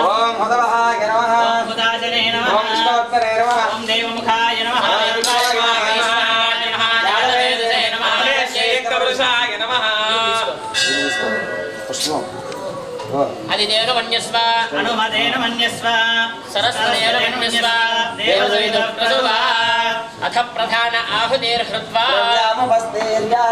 ఓం హుదవహాయ నమః ఓం హుదాజనే నమః ఓం విష్ణువత్పరే నమః ఓం దేవముఖాయ నమః అదిదేవ మన్యస్వ అనుమదేన మన్యస్వ సరస్వతేన మన్యస్వ దేవసవిత ప్రసువా అథ ప్రధాన ఆహుతిర్హృత్వా వ్యామవస్తేర్యా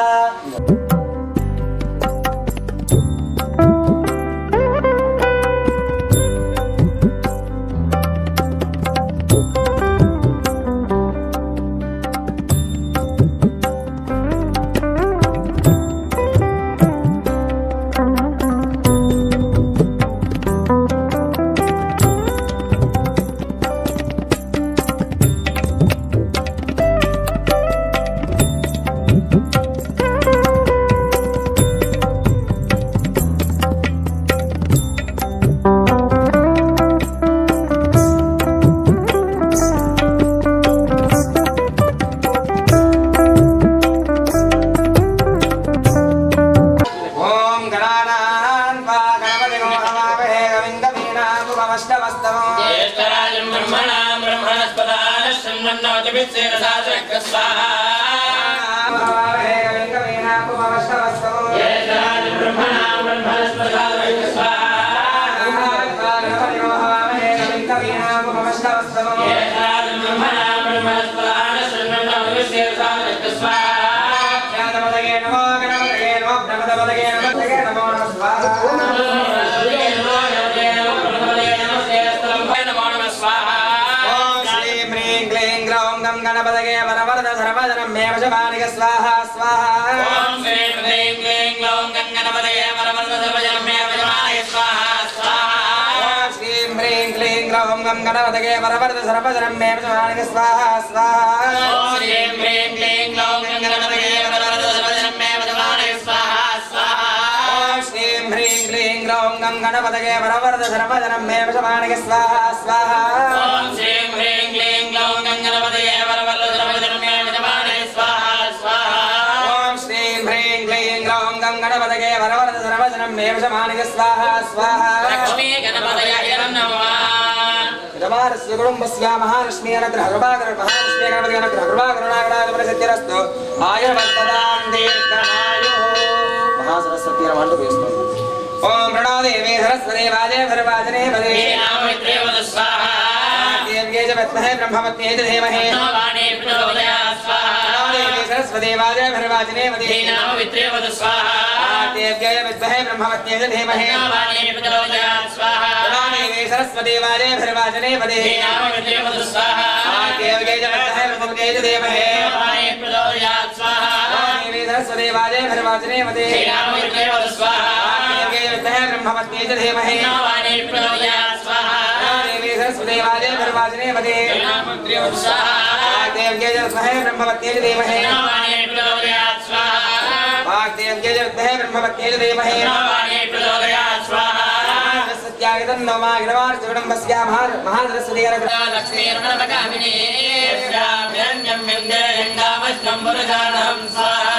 గణపతగే వరవరద సర్వజనం మే వశమానిక స్వాహా స్వాహా ఓం శ్రీం హ్రీం క్లీం గ్లౌం గణపతగే వరవరద సర్వజనం మే వశమానిక స్వాహా స్వాహా ఓం శ్రీం హ్రీం క్లీం గ్లౌం గణపతగే వరవరద సర్వజనం మే వశమానిక స్వాహా స్వాహా ఓం శ్రీం హ్రీం క్లీం గ్లౌం గణపతగే వరవరద సర్వజనం మే వశమానిక స్వాహా స్వాహా ఓం శ్రీం హ్రీం క్లీం గ్లౌం గణపతగే వరవరద సర్వజనం మే వశమానిక స్వాహా స్వాహా ఓం శ్రీం హ్రీం క్లీం గ్లౌం గణపతగే గణపతగే వరవరద సర్వజనం మే వశమానిక స్వాహా స్వాహా లక్ష్మీ గణపతయే నమః రమారస్య కుటుంబస్య మహాలక్ష్మీ అనుగ్రహ కృపాకర మహాలక్ష్మీ గణపతి అనుగ్రహ కృపాకరుణాగణాధిపతి సిద్ధిరస్తు ఆయుర్వర్ధదాం దీర్ఘమాయుః మహాసరస్వతి నమః వేస్తాం ఓం ప్రణోదేవి సరస్వతి వాజే భర్వాజనే పదే నామమిత్రే వద స్వాహా దేవ్యే చ విద్మహే బ్రహ్మవత్యే చ ధీమహి నవానే ప్రచోదయాత్ స్వాహా ప్రణోదేవి సరస్వతి వాజే భర్వాజనే పదే నామమిత్రే వద స్వాహా దేవ్యే చ విద్మహే బ్రహ్మవత్యే చ ధీమహి నవానే ప్రచోదయాత్ స్వాహా ప్రణోదేవి సరస్వతి వాజే భర్వాజనే పదే నామమిత్రే వద స్వాహా దేవ్యే చ విద్మహే బ్రహ్మవత్యే చ ధీమహి నవానే ప్రచోదయాత్ స్వాహా ప్రణోదేవి సరస్వతి వాజే భర్వాజనే పదే నామమిత్రే వద స్వాహా ब्रह्मवत्ये च धीमहि नवाने प्रचोदयात् स्वाहा देवी सरस्वती वाजे भर्वाजने पदे नामत्रे स्वाहा देव्ये च विद्महे ब्रह्मवत्ये च धीमहि नवाने प्रचोदयात् स्वाहा वाग्देव्ये च विद्महे ब्रह्मवत्ये च धीमहि नवाने प्रचोदयात् स्वाहा सत्यागतं नवमाग्रवार्चुडम्बस्य महासरस्वती लक्ष्मीर्मणमकामिनी श्याम्यन्यं विन्द्ययङ्गामश्चं पुरुषाणं स्वाहा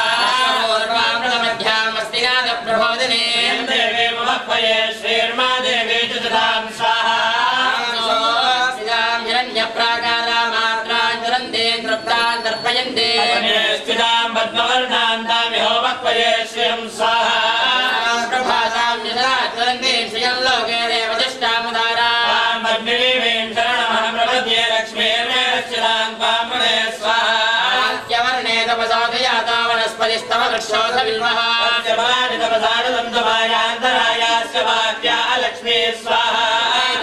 प्रबोधने देवे ममत्वये श्रीर्मादेवी चतुरां स्वाहा स्थितां हिरण्यप्राकारा मात्राञ्जलन्ते नृप्तां दर्पयन्ते स्थितां पद्मवर्णां तामिहो मत्वये श्रियं स्वाहा प्रभासां यथाचलन्ते श्रियं लोके देवतिष्ठामुदारां पद्मिनीं शरणमहं प्रपद्ये लक्ष्मीर्मेरश्चितां त्वां स्वाहा वर्णे तपसोदयाता वनस्पतिस्तव वृक्षोधविल्मः तपसारदन्तमायान्तरायास्य वाक्या लक्ष्मी स्वाहा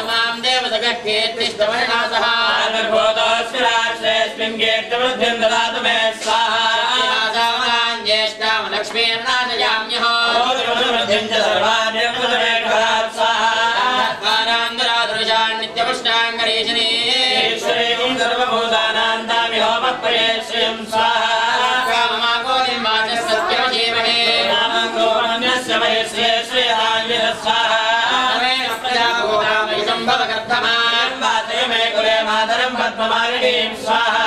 मां देवसगह्येत्तिष्ठवर्णासः निर्भूतोऽस्मि राष्ट्रेऽस्मिन् कीर्तिवृद्धिं ददातु मे स्वाहा ज्येष्ठां लक्ष्मीर्नाशयाम्यहो वृद्धिं च सर्वाण्यं स्वाहा नित्यपुष्टाङ्गरीशनी ईश्वरीं सर्वभूतानां तामिहो मत्वये श्रियं स्वाहा काममाकोनिं वाचः सत्यमजीमहे नामगोपन्यस्य महे श्रिये श्रियदान्विः स्वाहा नमेन प्रजाभूतामयि सम्भवकर्धमान् वाचय मे कुले मातरं पद्ममालिनीं स्वाहा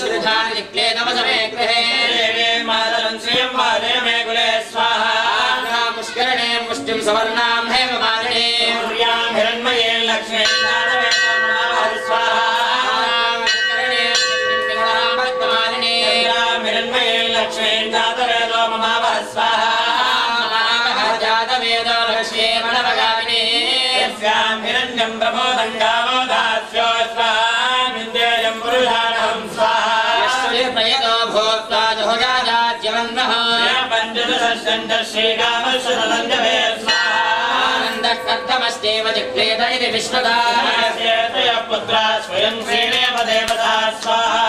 श्रुधानि दिक्ले नमसमे गृहे देवीं मातरं श्रियं वाचय मे कुले स्वाहा पुष्करणे मुष्टिं सवर्णां हेममालिनीं आनन्दस्तमस्तेव जिक्लेत इति विश्वदा पुत्रा स्वयं श्रीदेव देवता स्वाहा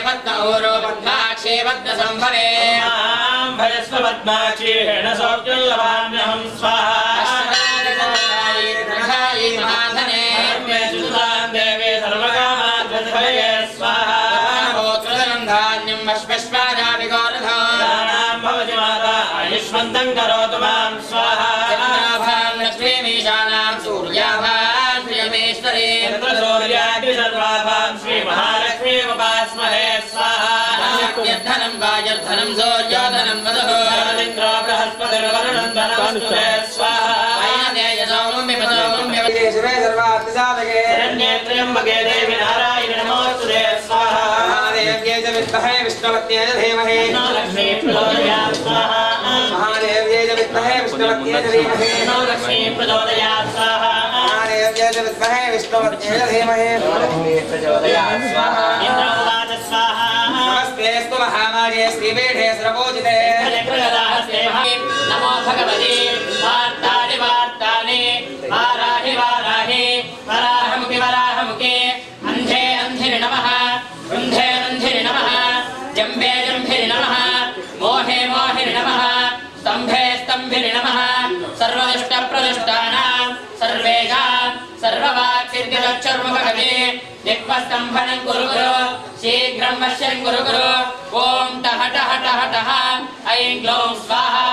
पद्मौरो पद्माक्षे पद्मसंभवे भजस्व पद्माक्षीण सौक्युल्लवाम्यहं स्वाहा महाधने देवे सर्वकामाद्वये स्वाहा धान्यं वश्वश्वाजामि गौरधानां भवति माता आयुष्मन्तं करोतु मां स्वाहा चन्द्राभां लक्ष्मीमीशानां सूर्याभां प्रियमेश्वरे सर्वाभां श्रीमहालक्ष्मी उपास्महे स्वाहा धनं वायुर्धनं सौर्योधनं वधुः इन्द्रो बृहस्पतिर्वरुणं धनं स्वाहा शिवे सर्वार्थसाधके शरण्ये देवी नारायण नमोस्तुते स्वाहा महादेव्यै च विद्महे विष्णुपत्न्यै च धीमहि लक्ष्मी प्रचोदयात् स्वाहा महादेव्यै च विद्महे विष्णुपत्न्यै च धीमहि लक्ष्मी प्रचोदयात् स्वाहा महादेव्यै च विद्महे विष्णुपत्न्यै च धीमहि लक्ष्मी प्रचोदयात् स्वाहा इन्द्रवाच स्वाहा नमस्तेऽस्तु महामार्ये श्रीपीठे सर्वपूजिते नमो भगवते वार्तानि वार्तानि वाराहि वाराहि वराहमुखि वराहमुखे अन्धे अन्धिरि नमः रुन्धे रुन्धिरि नमः जम्बे जम्भिरि नमः मोहे मोहिरि नमः स्तम्भे स्तम्भिरि नमः सर्वदुष्टप्रदुष्टानां सर्वेषां सर्ववाक्सिद्धिरक्षर्मुखगते दिक्पस्तम्भनं कुरु कुरु शीघ्रं वश्यं कुरु कुरु ॐ टः टः टः टः ऐं ग्लौं स्वाहा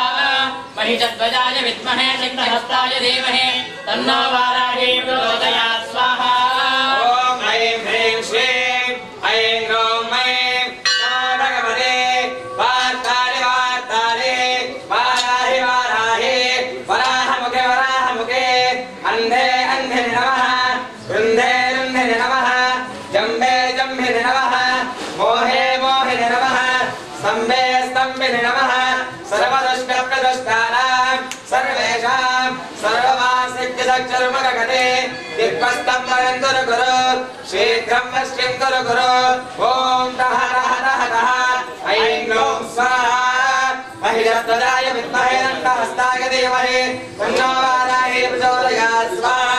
महिषध्वजाय विद्महे शक्तिहस्ताय धीमहि तन्नो वाराही प्रचोदयात् स्वाहा ॐ ऐं ह्रीं श्रीं ऐं ग्लौं ऐं नमो भगवते वार्तानि वार्तानि वाराहि वाराहि वराहमुखे वराहमुखे अन्धे अन्धिरि नमः रुन्धे रुन्धिरि नमः जम्बे जम्भिरि नमः मोहे मोहिनि नमः स्तम्भे स्तम्भिनि नमः सर्वदुष्टप्रदुष्टानां सर्वेषां सर्ववासिद्धिदक्षर्मगते दिक्पस्तम्भनं कुरु कुरु शीघ्रं वश्यं कुरु कुरु ॐ टः टः टः टः ऐं ग्लौं स्वाहा महिषध्वजाय विद्महे दण्डहस्ताय धीमहि तन्नो वाराही प्रचोदयात् स्वाहा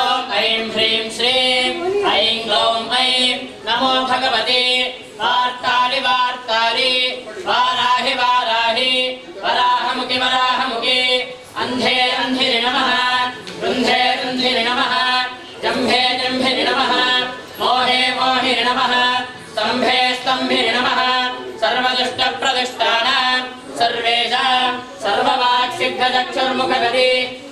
ॐ ऐं ह्रीं श्रीं ऐं ग्लौं ऐं नमो भगवते वार्तानि वार्तानि वाराहि वाराहि वराहमुखि वराहमुखि अन्धे अन्धिरि नमः रुन्धे रुन्धिरि नमः जम्भे जम्भिरि नमः मोहे मोहिरि नमः स्तम्भे स्तम्भिरि नमः सर्वदुष्टप्रदुष्टानां सर्वेषां सर्ववाक्सिद्धचक्षुर्मुखगते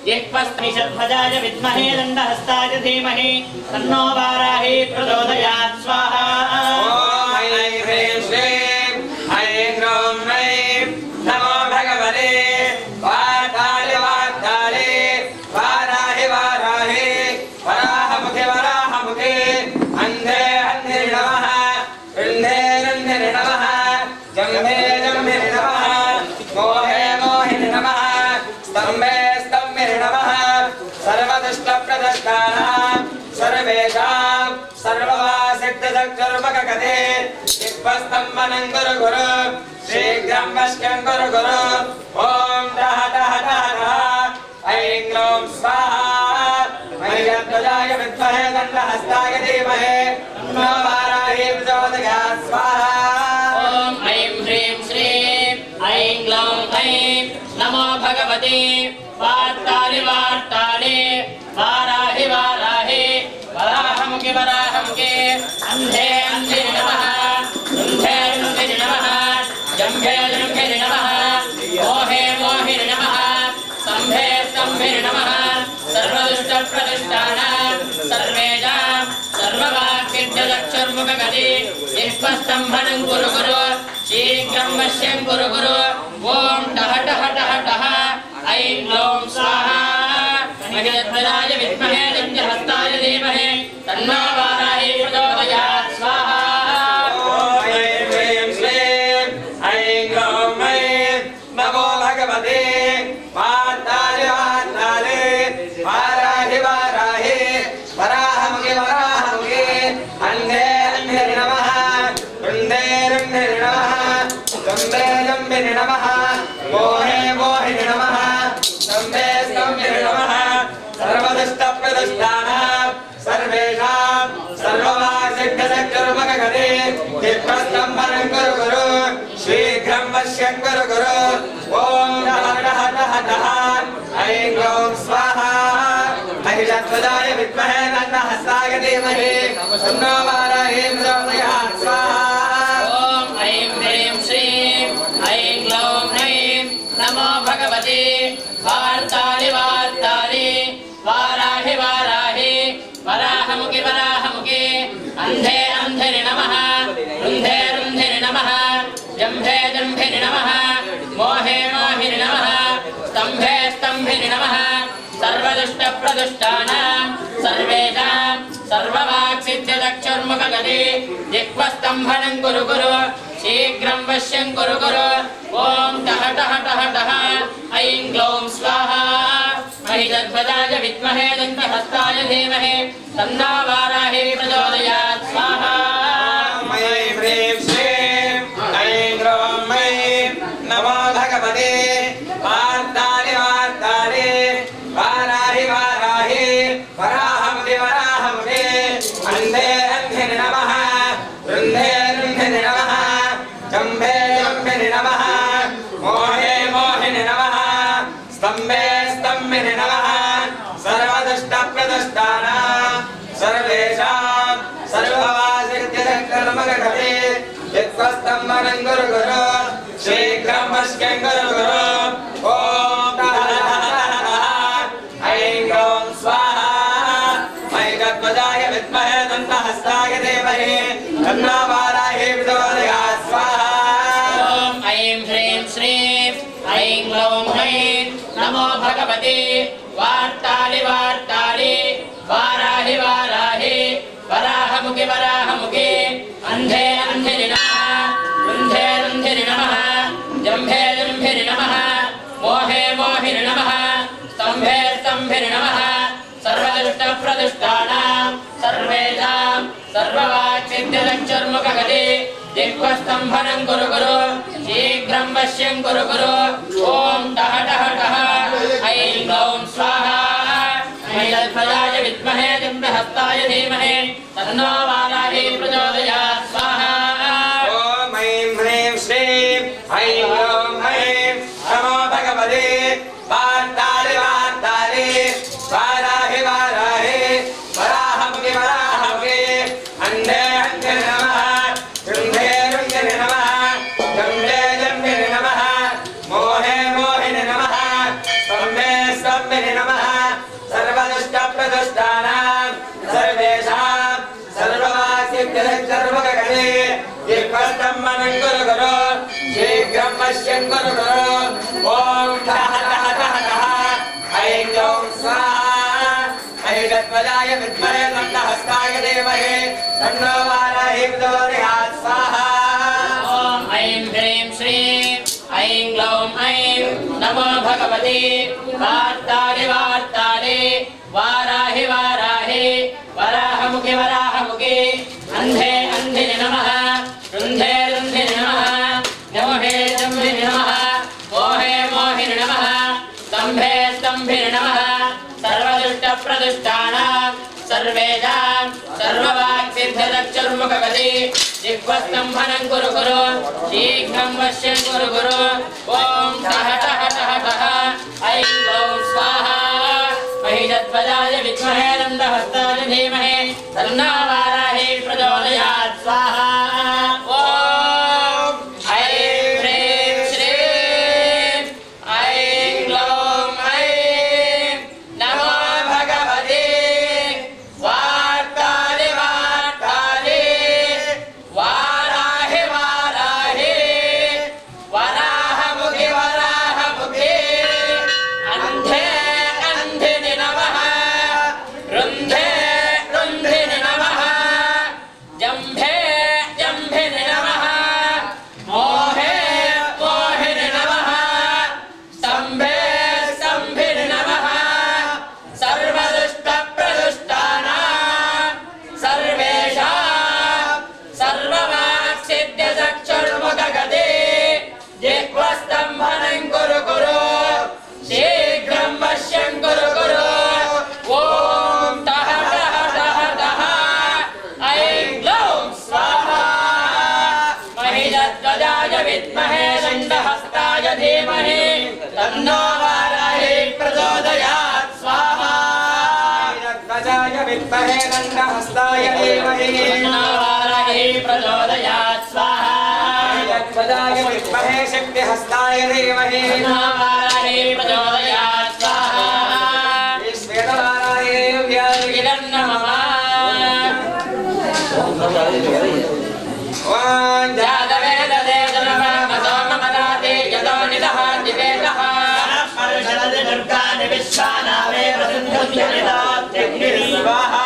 जिह्वस्मिषध्वजाय विद्महे दण्डहस्ताय धीमहि तन्नो वाराही प्रचोदयात् स्वाहा ॐ ऐं ह्रीं श्रीं ऐं ग्लौं ऐं नमो भगवते वार्तानि वार्तानि वाराहि वाराहि वराहमुखे वराहमुखे अन्धे अन्धिरि नमः रुन्धे रुन्धिरि नमः जम्भे जम्भिरि नमः मोहे मोहिनि नमः स्तम्भे स्तम्भिरि नमः सर्वदुष्टप्रदुष्टानां सर्वेषां सर्ववासिद्धचक्षुर्मुखगते दिक्पस्तम्भनं कुरु कुरु शीघ्रं वश्यं कुरु कुरु ॐ टः टः टः टः ऐं ग्लौं स्वाहा महिषध्वजाय विद्महे दण्डहस्ताय धीमहि तन्नो वाराही प्रचोदयात् स्वाहा ॐ ऐं ह्रीं श्रीं ऐं ग्लौं ऐं नमो भगवते वार्तानि वार्तानि वाराहि वाराहि वराहमुखि वराहमुखे अन्धे अन्धिरि नमः रुन्धे रुन्धिरि नमः जम्भे जम्भिरि नमः मोहे मोहिनि नमः स्तम्भे स्तम्भिरि नमः सर्वदुष्टप्रदुष्टानां सर्वेषां सर्ववाक्सिद्धचक्षुर्मुखगते जिह्वस्तम्भनं कुरु कुरु शीघ्रं वश्यं कुरु कुरु ॐ टः टः टः टः ऐं ग्लौं स्वाहा महिषध्वजाय विद्महे दण्डहस्ताय धीमहि तन्नो वाराही प्रचोदयात् स्वाहा नमो भगवते वार्ताले वार्ताले वाराहि वाराहि वराहमुखे वराहमुखे अन्धे अन्धे नमः रुन्धे रुन्धे नमः जम्बे जम्बे नमः मोहे मोहे नमः स्तम्भे स्तम्भे नमः सर्वदुष्टप्रदुष्टानां सर्वेषां सर्ववासिद्धसक्कर्मकगते दिक्प्रस्तम्भनं कुरु कुरु शीघ्रं वश्यं कुरु कुरु ॐ डः डः डः डः ऐं गौं स्वाहा महिषध्वजाय विद्महे दण्डहस्ताय धीमहि तन्नो वाराही प्रचोदयात् स्वाहा ॐ ऐं ह्रीं श्रीं ऐं ग्लौं ह्रीं नमो भगवते वार्तालि वार्तालि वाराहि वाराहि वराहमुखि वराहमुखि अन्धे अन्धे नमः रुन्धे रुन्धे नमः जम्भे जम्भे नमः मोहे मोहि नमः स्तम्भे स्तम्भे नमः सर्वदुष्टप्रदुष्टानां सर्वेषां सर्ववाक्सिद्ध्यदक्षुर्मुखगते जिह्वस्तम्भनं कुरु कुरु शीघ्रं वश्यं कुरु कुरु ॐ टः टः टः टः ऐं ग्लौं स्वाहा महिषध्वजाय विद्महे दण्डहस्ताय धीमहि तन्नो वाराही प्रचोदयात् स्वाहा ऐं ह्रीं श्रीं ऐं ग्लौं ऐं नमो भगवते वार्ताले वार्ताले वाराहि वाराहि वराहमुखे वराहमुखे अन्धे अन्धे नमः रुन्धे रुन्धे नमः जम्भे जम्भे नमः मोहे मोहे नमः स्तम्भे स्तम्भे नमः सर्वदुष्टप्रदुष्टानां सर्वेषां सर्ववासिद्धसक्कर्मकगते यत्त्वस्तम्भनं कुरु कुरु शीघ्रं वश्यं कुरु कुरु ॐ डः डः डः ऐं गौं स्वाहा महिषध्वजाय विद्महे दण्डहस्ताय धीमहि तन्नो वाराही प्रचोदयात् स्वाहा ॐ ऐं ह्रीं श्रीं ऐं ग्लौं ऐं नमो भगवते वार्तालि वार्तालि वाराहि वाराहि वराहमुखि वराहमुखि अन्धे अन्धे नमः रुन्धे रुन्धे नमः जम्भे जम्भे नमः मोहे मोहि नमः स्तम्भे स्तम्भे नमः सर्वदुष्टप्रदुष्टानां सर्वेषां सर्ववाक्सिद्ध्यदक्षुर्मुखगते जिह्वस्तम्भनं कुरु कुरु शीघ्रं वश्यं कुरु कुरु ॐ टः टः टः ऐं गौं स्वाहा महिषध्वजाय विद्महे दण्डहस्ताय धीमहि तन्नो वाराही प्रचोदयात् स्वाहा ॐ ऐं ह्रीं श्रीं ऐं ग्लौं ऐं नमो भगवते वार्ताले वार्ताले वाराहि वाराहि वराहमुखे वराहमुखे अन्धे अन्धे नमः रुन्धे रुन्धे नमः जम्भे जम्भे नमः मोहे मोहे नमः स्तम्भे स्तम्भे नमः सर्वदुष्टप्रदुष्टानां सर्वेषां सर्ववासिद्धसक्कर्मकगते जिह्वस्तम्भनं कुरु कुरु शीघ्रं वश्यं कुरु कुरु ॐ ठः ठः ठः ठः ऐं गौं स्वाहा महिषध्वजाय विद्महे दण्डहस्ताय धीमहि तन्नो वाराही प्रचोदयात् स्वाहा ॐ ऐं ह्रीं श्रीं ऐं ग्लौं ऐं नमो भगवते वार्तालि वार्तालि वाराहि वाराहि वराहमुखे वराहमुखे अन्धे अन्धे नमः रुन्धे रुन्धे नमः मोहे जम्भे नमः मोहे मोहे नमः स्तम्भे स्तम्भे नमः सर्वदुष्टप्रदुष्टानां सर्वेषां सर्ववाक्सिद्धदक्षुर्मुखगते जिह्वस्तम्भनं कुरु कुरु शीघ्रं वश्यं कुरु कुरु ॐ टः टः टः टः ऐं गौं स्वाहा महिषध्वजाय विद्महे दण्डहस्ताय धीमहि तन्नो वाराही प्रचोदयात् स्वाहा ॐ ऐं ह्रीं श्रीं ऐं ग्लौं ऐं नमो भगवते वार्तालि वार्तालि वाराहि वाराहि वराहमुखि वराहमुखि अन्धे अन्धे नमः विद्महे दण्डहस्ताय धीमहि वाराहि प्रचोदयात् स्वाहा ध्वजाय विद्महे शक्तिहस्ताय धीमहि वाराहि प्रचोदयात् स्वाहा श्वेतवाराय देव्याय नमः ॐ जातवेदते जनममलाते यतो निदः दिवेदः परशरद दुर्गानि विश्वानावे प्रसिद्धुत्यनिदात्यग्निरीवाहा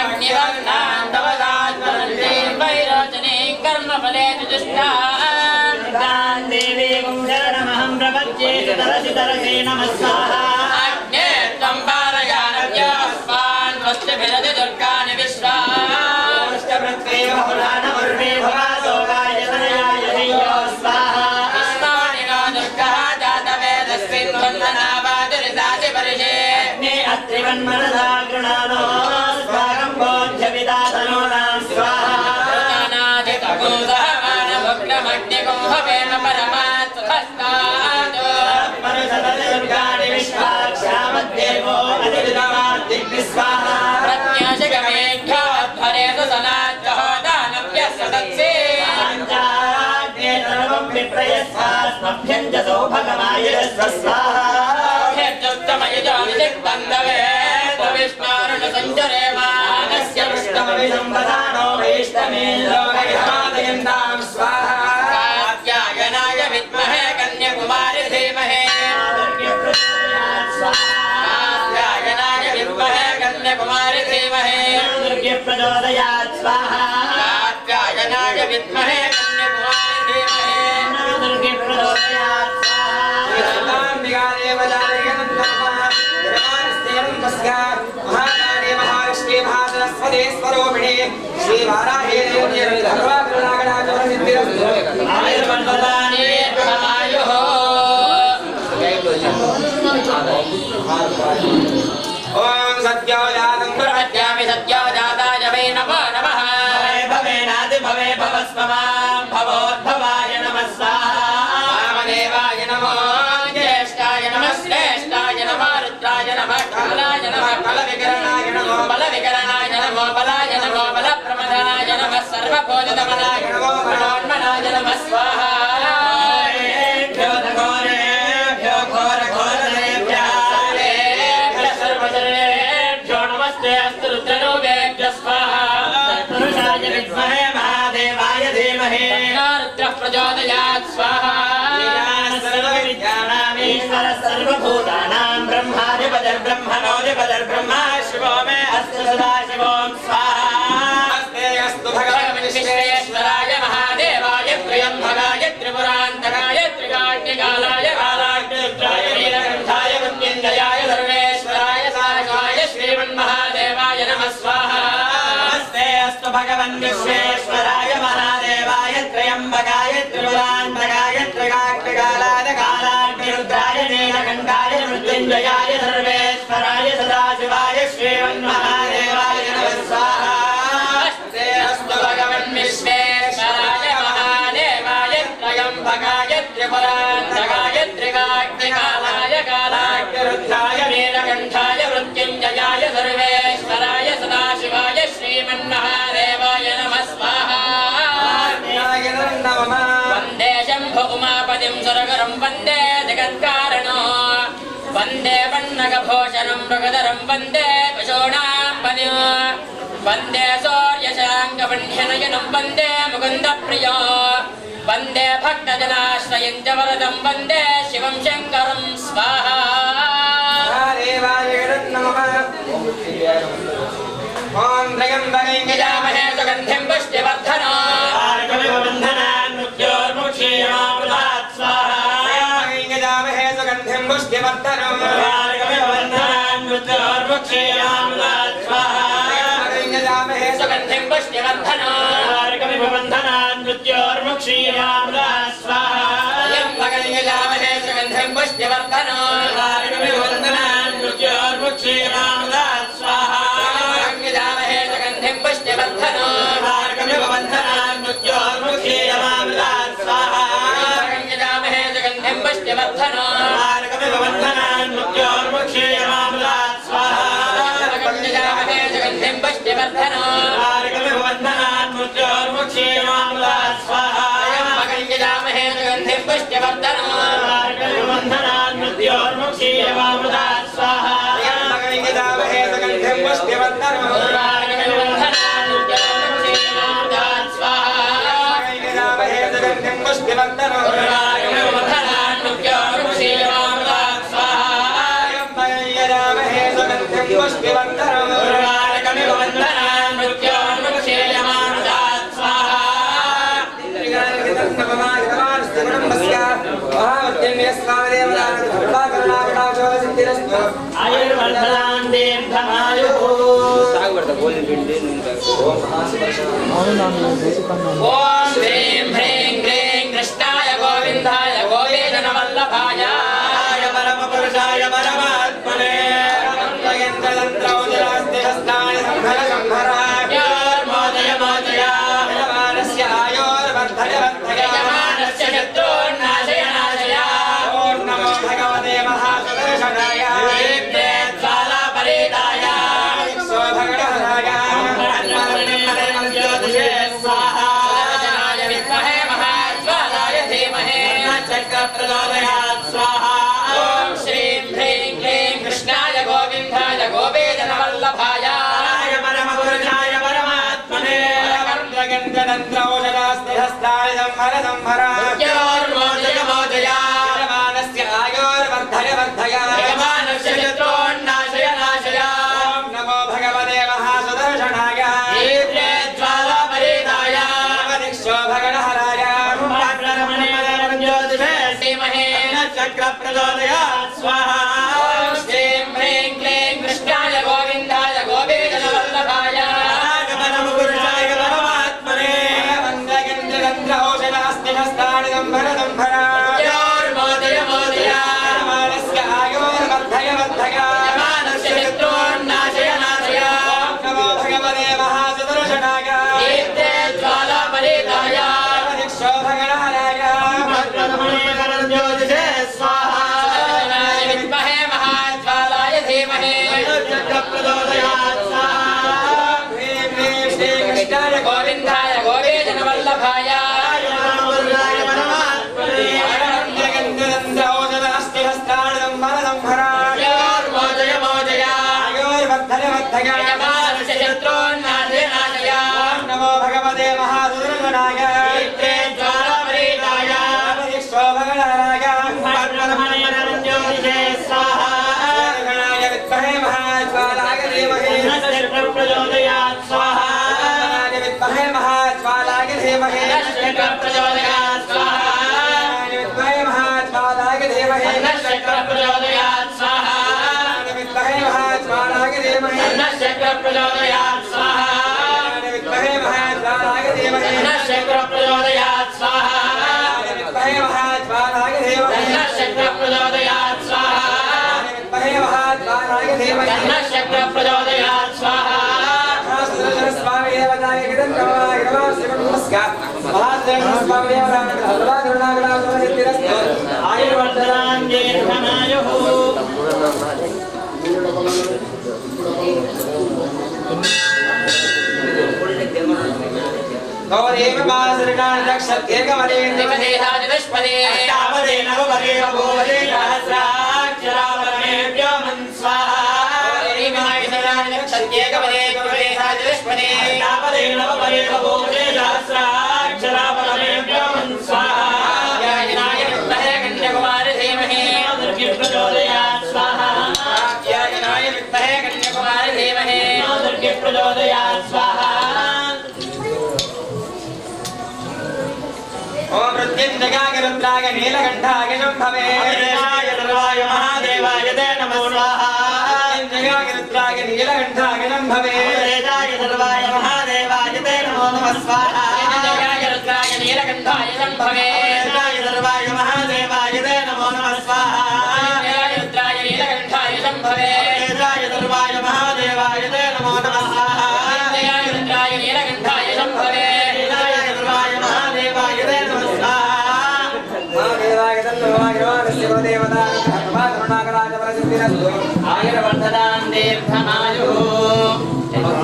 अग्निवर्णां तव दात्मरण्डीं वैरोचनीं कर्मफले तुजुष्टां देवी शरणमहं प्रपद्ये तरसि नमः स्वाहा अग्ने त्वं पारयानव्यो अस्मान् वस्तुभिरति दुर्गानि विश्वा भ्यञ्जसो भगवाय स्वाहा हेत्युक्तमयजानिषक्तन्दवे विष्णोरुण सञ्चरे मानस्य पृष्ठमभिसम्पदानो वैष्णवे लोकविहादयन्तां स्वाहा कात्यायनाय विद्महे कन्याकुमारि धीमहि कात्यायनाय विद्महे कन्याकुमारि धीमहि दुर्गे प्रचोदयात् स्वाहा कात्यायनाय विद्महे महाकाली महालक्ष्मी महासरस्वती स्वरूपिणी श्री वाराही देवी ओम सत्योजातं प्रपद्यामि सत्योजाताय वै नमो नमः भवेनादि भवे भवस्वमां भवोद्भवाय नमः स्वाहा वामदेवाय नमो ज्येष्ठाय नमः श्रेष्ठाय नमः रुद्राय नमः कालाय नमः बलविकरणाय नमो बलविकरणाय नमो बलाय नमो बलप्रमदाय नमः सर्वभूतदमनाय नमो मनोन्मनाय नमः स्वाहा प्रचोदयात् स्वाहा सर्वविद्यानामीश्वर सर्वभूतानां ब्रह्माधिपतिर्ब्रह्मणोऽधिपतिर्ब्रह्मा शिवो मे अस्तु सदा शिवों स्वाहा अस्ते अस्तु भगवन् विश्वेश्वराय महादेवाय त्र्यम्बकाय त्रिपुरान्तकाय त्रिकाग्निकालाय कालाग्निरुद्राय नीलकण्ठाय मृत्युञ्जयाय सर्वेश्वराय सारकाय श्रीमन्महादेवाय नमः स्वाहा अस्ते अस्तु भगवन् विश्वेश्वराय महादेवाय त्र्यम्बकाय त्रिपुरान्तकाय त्रिकाग्निकालाय कालाग्निरुद्राय नीलकण्ठाय मृत्युञ्जयाय सर्वेश्वराय सदाशिवाय श्रीमन्महादेवाय नमः स्वाहा अस्ते अस्तु भगवन् विश्वेश्वराय महादेवाय त्र्यम्बकाय त्रिपुरान्तकाय त्रिकाग्निकालाय कालाग्निरुद्राय नीलकण्ठाय मृत्युञ्जयाय सर्वेश्वराय सदाशिवाय श्रीमन्महादेवाय नमः स्वाहा वन्दे शम्भु उमापतिं सुरगरं वन्दे जगत्कारणो वन्दे पन्नगभूषणं मृगधरं वन्दे पशूनाम्पतिं वन्दे सौर्यशाङ्गपण्यनयनं वन्दे मुकुन्दप्रियो वन्दे भक्तजनाश्रयं च वरदं वन्दे शिवं शङ्करं स्वाहा ॐ त्र्यम्बकं यजामहे सुगन्धिं पुष्टिवर्धनो मृत्योर्मुक्षीयमामृतात् स्वाहा यजामहे सुगन्धिं पुष्टिवर्धनो मृत्योर्मुक्षीयमामृतात् स्वाहा यजामहे सुगन्धिं पुष्टिवर्धनो मृत्योर्मुक्षीयमामृतात् स्वाहा यजामहे सुगन्धिं पुष्टिवर्धनो मृत्योर्मुक्षीयमामृतात् स्वाहा यजामहे सुगन्धिं पुष्टिवर्धनो मृत्योर्मुक्षीयमामृतात् स्वाहा यजामहे सुगन्धिं पुष्टिवर्धनो मृत्योर्मुक्षीयमामृतात् स्वाहा यजामहे सुगन्धिं पुष्टिवर्धनम् वन्दनान् मृत्योर्मुक्षीयमामृतात् स्वाहा त्र्यम्बकं यजामहे सुगन्धिं पुष्टिवर्धनम् वन्दनान् मृत्योर्मुक्षीयमामृतात् स्वाहा त्र्यम्बकं यजामहे सुगन्धिं पुष्टिवर्धनम् आयुर्वर्धनान् दीर्घमायुः ओम ह्रीं ह्रीं क्लीं कृष्णाय गोविन्दाय गोपीजनवल्लभाय परमपुरुषाय परमात्मने यजमानस्य शत्रून्नाशय नाशय दीप्ते ज्वालापरीताय ज्योतिषाय विद्महे महाज्वालाय धीमहि चक्रप्रचोदयात् स्वाहा ॐ श्रीं ह्रीं क्लीं कृष्णाय गोविन्दाय गोपीजनवल्लभाय परमपुरुषाय परमात्मने योर्मोदय मोदय यजमानस्य शत्रून्नाशय नाशय नमो भगवते महासुदर्शनाय दीप्ते ज्वालापरीताय भगणहराय धीमहि चक्रप्रचोदयात् स्वाहा ॐ श्रीं ह्रीं क्लीं कृष्णाय गोविन्दाय गोपीजनवल्लभाय परमपुरुषाय परमात्मने योर्मोदय मोदय यजमानस्य शत्रून्नाशय नाशय नमो भगवते महासुदर्शनाय दीप्ते ज्वालापरीताय ज्योतिषे स्वाहा ज्योतिषाय विद्महे महाज्वालाय धीमहि चक्रप्रचोदयात् स्वाहा श्रीकृष्णाय गोविन्दाय गोपीजनवल्लभाय परमपुरुषाय परमात्मने योर्मोदय मोदय यजमानस्य शत्रून्नाशय नाशय नमो भगवते महासुदर्शनाय दीप्ते ज्वालापरीताय भगणहराय ज्योतिषे स्वाहा विद्महे महाज्वालाय धीमहि चक्रप्रचोदयात् स्वाहा विद्महे महाज्वालाय धीमहि चक्रप्रचोदयात् स्वाहा विद्महे महाज्वालाय धीमहि चक्रप्रचोदयात् स्वाहा विद्महे महाज्वालाय धीमहि चक्रप्रचोदयात् स्वाहा विद्महे महाज्वालाय धीमहि चक्रप्रचोदयात् स्वाहा विद्महे महाज्वालाय धीमहि चक्रप्रचोदयात् स्वाहा विद्महे महाज्वालाय धीमहि चक्रप्रचोदयात् स्वाहा स्वामी देवताय गिरन्नमाय नमः नमस्कार महादेव स्वामी देवताय सर्वा करुणाकरा सिद्धिरस्तु आयुर्वर्धनान् दीर्घमायुः गौरेव मासरिणान् दक्षत्येकमलेन दिवदेहादिदुष्पदे तावदे नवपदे भूवदे सहस्राक्षरा परमेभ्यो मन् स्वाहा सत्येकपदे गुरुदेहादिदुष्पदे तावदे नवपदे भूवदे सहस्राक्षरा परमेभ्यो मन् स्वाहा याजनाय विद्महे कन्याकुमारी धीमहि प्रचोदयात् स्वाहा याजनाय विद्महे कन्याकुमारी धीमहि प्रचोदयात् स्वाहा ओम मृत्युंजयाय रुद्राय नीलकंठाय शंभवे सर्वाय महादेवाय ते नमो स्वाहा मृत्युंजयाय रुद्राय नीलकंठाय शंभवे सर्वाय महादेवाय ते नमो नमः स्वाहा याजनाय रुद्राय नीलकंठाय शंभवे सर्वाय महादेवाय ते नमो नमः स्वाहा याजनाय रुद्राय नीलकंठाय शंभवे सर्वाय महादेवाय ते नमो नमः स्वाहा याजनाय रुद्राय नीलकंठाय शंभवे सर्वाय महादेवाय ते नमः स्वाहा महादेवाय तन्नमाय नमः देवता भगवान् करुणाकराय परसिद्धिरस्तु आयुर्वर्धनान् दीर्घमायुः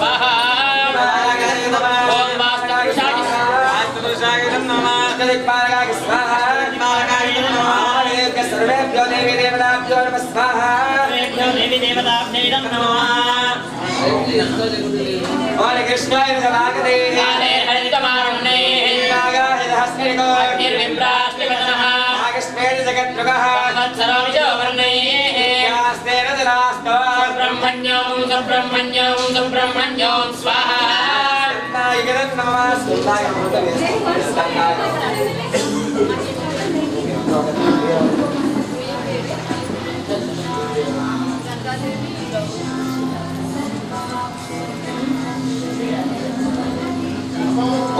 स्वाहा ओम वास्तुपुरुषाय सर्वेभ्यो देवी देवताभ्यो नमः स्वाहा देवी देवताभ्यो और कृष्णाय नमः काले हरितमारुण्ये नागाय हस्तिको निर्विप्रास्तिवदनः नागस्मेर जगद्रुगः वत्सरोविजवर्णे यास्तेन जनास्तो सुब्रह्मण्यं स्वाहा नायकरं नमः सुताय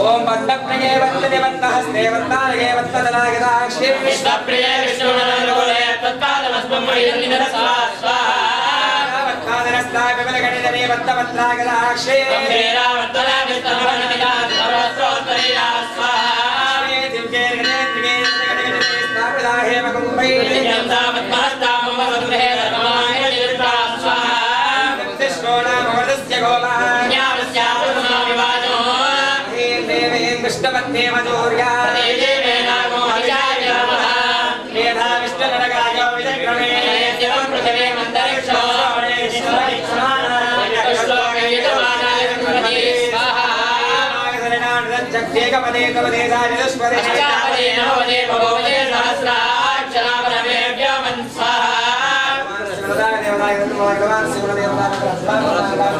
ओम वत्तप्रिये वत्तनिवत्तहस्ते वत्तारगे वत्तदनागदाक्षे विष्णुप्रिये विष्णुनन्दकुले तत्पादमस्मयं स्वाहा वत्तादनस्ताय विमलगणितने वत्तवत्तागदाक्षे गम्भीरा वत्तला विष्णुभवनमिदा सर्वस्त्रोत्तरीया स्वाहा दिव्ये गणेत्रिगे गणेत्रिगे स्थापिताहे मकुम्भै नित्यं तावत्महस्तामवसुधे धर्माय निर्ता स्वाहा कृष्णोनामवदस्य ज्ञानस्यापुरुषाविवाजो कृष्णपत्ने मधुर्या देवेनागो हरिचार्यवः मेधा विष्णुनरगायो विचक्रमे देवं पृथिवे मन्तरिक्षो श्लोकयितमानाय गणपति स्वाहा जगदेकपदे कवदे सारिदुष्पदे अष्टापदे नवपदे भवपदे सहस्राक्षराभ्यो वन् स्वाहा देवताय भगवान शिवदेवताय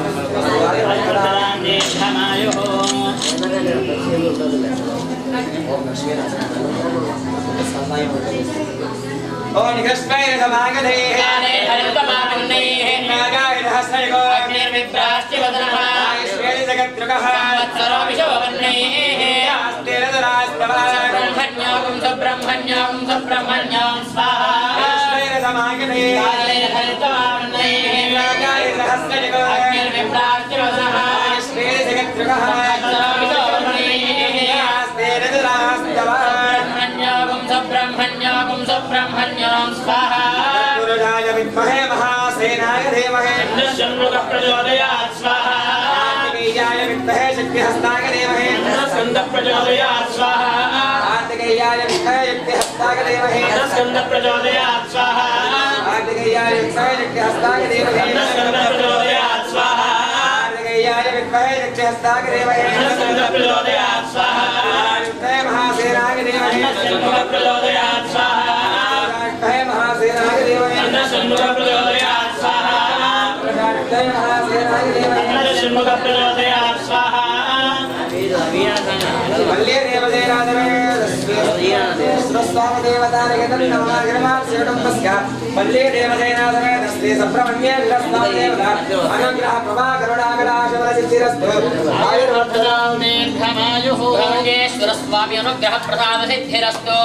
ओम कृष्णाय समागते काले हरितमारुण्ये नागाय हस्तयो अग्निर्विप्रास्तिवदनः नागेश्वरी जगद्रुगः वत्सरोविजवर्णे आस्तेन दरास्तवः सुब्रह्मण्यं स्वाहा कृष्णाय समागते काले हरितमारुण्ये नागाय हस्तयो अग्निर्विप्रास्तिवदनः नागेश्वरी जगद्रुगः आस्तेन दरास्तवः सुब्रह्मण्यं स्वाहा गुरुराय विद्महे महासेनाय धीमहि प्रचोदयात् स्वाहा कार्तिकेयाय विद्महे शक्तिहस्ताय धीमहि स्कंद प्रचोदयात् स्वाहा कार्तिकेयाय विद्महे शक्तिहस्ताय धीमहि स्कंद प्रचोदयात् स्वाहा कार्तिकेयाय विद्महे शक्तिहस्ताय धीमहि स्कंद प्रचोदयात् स्वाहा कार्तिकेयाय विद्महे शक्तिहस्ताय धीमहि स्कंद प्रचोदयात् स्वाहा विद्महे महासेनाय धीमहि स्कंद प्रचोदयात् स्वाहा विद्महे महासेनाय धीमहि षण्मुख प्रचोदयात् स्वाहा विद्महे महासेनाय धीमहि षण्मुख प्रचोदयात् स्वाहा वल्ले देवदेरादवे स्वस्वामदेवतारगतं नमाग्रमात् सेवटम्बस्का वल्ले देवदेनादवे दस्ते सब्रह्मण्ये विलस्नादेवता अनुग्रह प्रभा करुणाकटाशवरसिद्धिरस्तु आयुर्वर्धनां दीर्घमायुः योगेश्वर स्वामी अनुग्रह प्रसाद सिद्धिरस्तु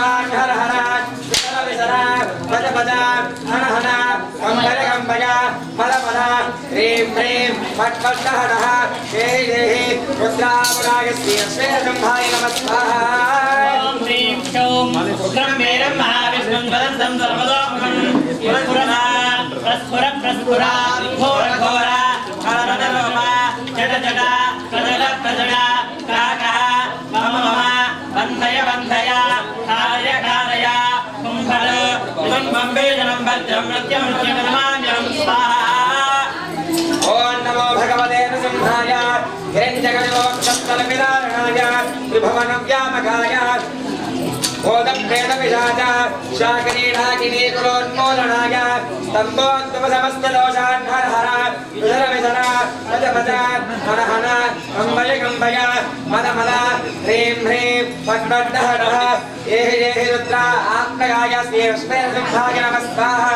दोषान् हर हर विसर भज भज हन हन कंबल कंबय मल मल ह्रीं ह्रीं फट् फट् हनः देहि देहि रुद्रावरागस्य श्रेयसंहाय नमः स्वाहा ॐ ह्रीं क्षौं ब्रह्मेरं महाविष्णुं वदन्तं सर्वतोमुखं पुरस्फुरता प्रस्फुर प्रस्फुरा घोर घोरा हरनरोमा जड जड प्रजड प्रजड काकः मम मम बन्धय बन्धय कारय कारय कुम्भल इदं बम्बेजनं भद्रं मृत्यं मृत्युर्नमाम्यहं स्वाहा ॐ नमो भगवते नृसिंहाय हिरण्यगर्भवक्षस्थलविदारणाय त्रिभुवनव्यापकाय भूतप्रेतपिशाच शाकिनीढाकिनी कुलोन्मूलनाय स्तम्भोद्भवसमस्तदोषान् हर हर विसर विसर भज भज हन हन कंबय कंबय मद मद ह्रीं ह्रीं फट् फट् हरः एहि एहि रुद्रा आत्मगाय श्रीलक्ष्मीनृसिंहाय नमः स्वाहा